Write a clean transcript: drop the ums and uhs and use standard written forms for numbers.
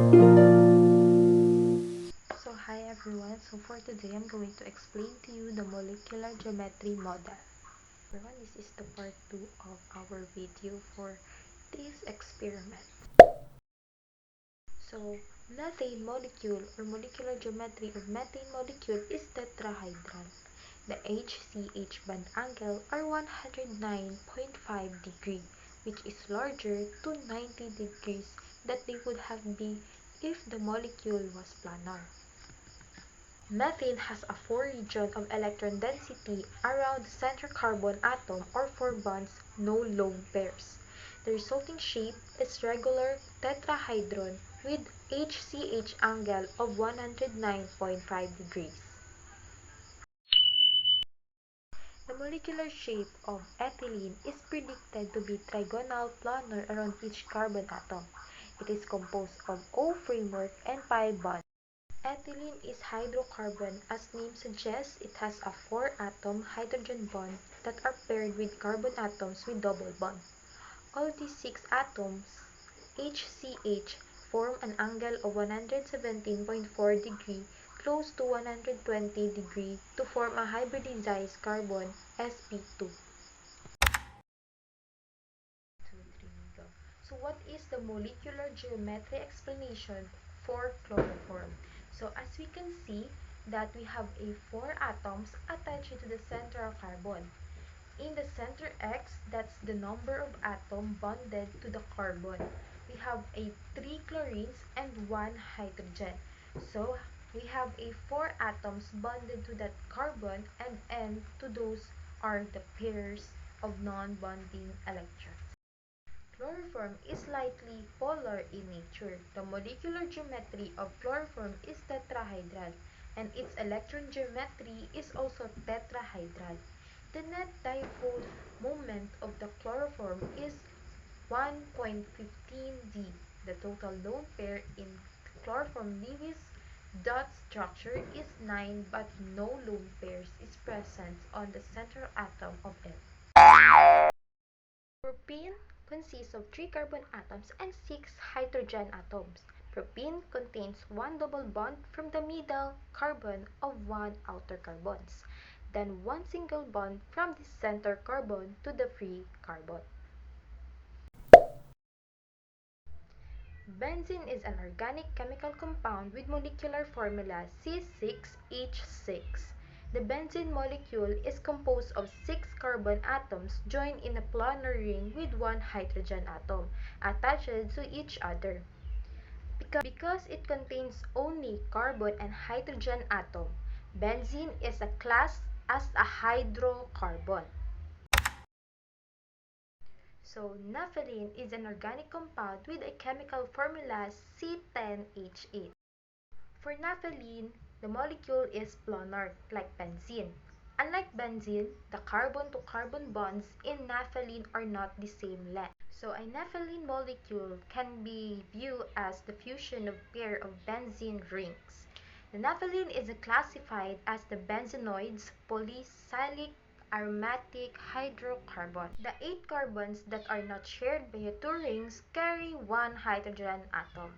So hi everyone, so for today I'm going to explain to you the molecular geometry model. Everyone, this is the part 2 of our video for this experiment. So methane molecule or molecular geometry of methane molecule is tetrahedral. The HCH bond angle are 109.5 degree, which is larger to 90 degrees that they would have been if the molecule was planar. Methane has a 4 region of electron density around the center carbon atom or 4 bonds, no lone pairs. The resulting shape is regular tetrahedron with HCH angle of 109.5 degrees. The molecular shape of ethylene is predicted to be trigonal planar around each carbon atom. It is composed of O framework and pi bonds. Ethylene is hydrocarbon. As name suggests, it has a 4-atom hydrogen bond that are paired with carbon atoms with double bond. All these 6 atoms, HCH, form an angle of 117.4 degree close to 120 degree to form a hybridized carbon sp2. So what is the molecular geometry explanation for chloroform? So as we can see that we have a 4 atoms attached to the central carbon. In the center X, that's the number of atoms bonded to the carbon. We have a 3 chlorines and 1 hydrogen. So we have a 4 atoms bonded to that carbon, and N to those are the pairs of non-bonding electrons. Chloroform is slightly polar in nature. The molecular geometry of chloroform is tetrahedral, and its electron geometry is also tetrahedral. The net dipole moment of the chloroform is 1.15 d. The total lone pair in chloroform Lewis dot structure is 9, but no lone pairs is present on the central atom of it. Propene consists of 3 carbon atoms and 6 hydrogen atoms. Propene contains 1 double bond from the middle carbon of 1 outer carbons, then 1 single bond from the center carbon to the free carbon. Benzene is an organic chemical compound with molecular formula C6H6. The benzene molecule is composed of 6 carbon atoms joined in a planar ring with 1 hydrogen atom attached to each other. Because it contains only carbon and hydrogen atom, benzene is a class as a hydrocarbon. So, naphthalene is an organic compound with a chemical formula C10H8. For naphthalene, the molecule is planar, like benzene. Unlike benzene, the carbon-to-carbon bonds in naphthalene are not the same length. So, a naphthalene molecule can be viewed as the fusion of pair of benzene rings. The naphthalene is classified as the benzenoids, polycyclic aromatic hydrocarbon. The 8 carbons that are not shared by the 2 rings carry 1 hydrogen atom.